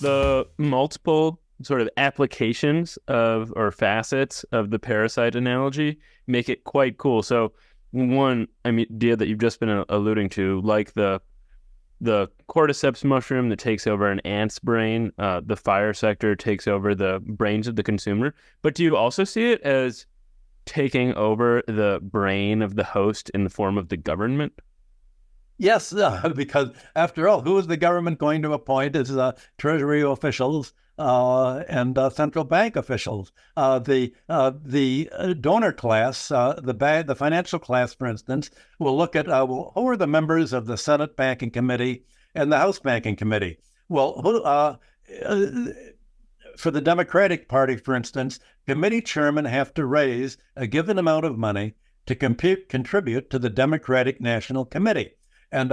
The multiple sort of applications of or facets of the parasite analogy make it quite cool. So one idea that you've just been alluding to, like the cordyceps mushroom that takes over an ant's brain, the fire sector takes over the brains of the consumer. But do you also see it as taking over the brain of the host in the form of the government? Yes, because after all, who is the government going to appoint as Treasury officials and central bank officials? The donor class, the financial class, for instance, will look at who are the members of the Senate Banking Committee and the House Banking Committee. Well, for the Democratic Party, for instance, committee chairmen have to raise a given amount of money to contribute to the Democratic National Committee. And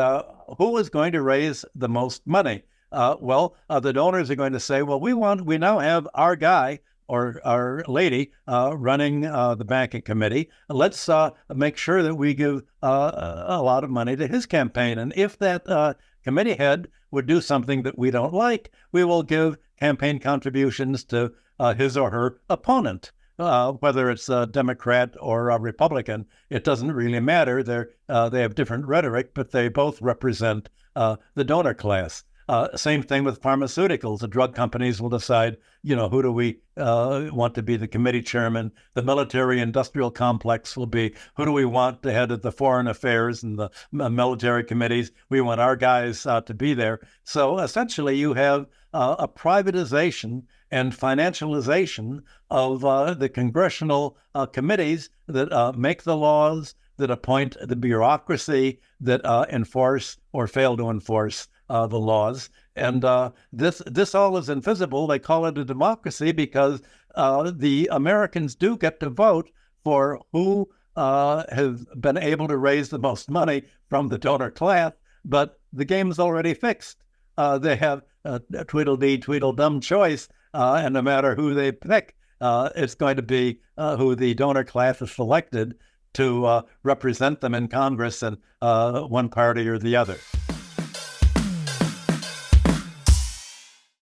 who is going to raise the most money? The donors are going to say, well, we now have our guy or our lady running the banking committee. Let's make sure that we give a lot of money to his campaign. And if that committee head would do something that we don't like, we will give campaign contributions to his or her opponent. Whether it's a Democrat or a Republican, it doesn't really matter. They have different rhetoric, but they both represent the donor class. Same thing with pharmaceuticals. The drug companies will decide, who do we want to be the committee chairman? The military-industrial complex will be, who do we want the head of the foreign affairs and the military committees? We want our guys to be there. So essentially, you have a privatization and financialization of the congressional committees that make the laws, that appoint the bureaucracy, that enforce or fail to enforce the laws. And this all is invisible. They call it a democracy because the Americans do get to vote for who has been able to raise the most money from the donor class, but the game's already fixed. They have a Tweedledee, Tweedledum choice, and no matter who they pick, it's going to be who the donor class has selected to represent them in Congress and one party or the other.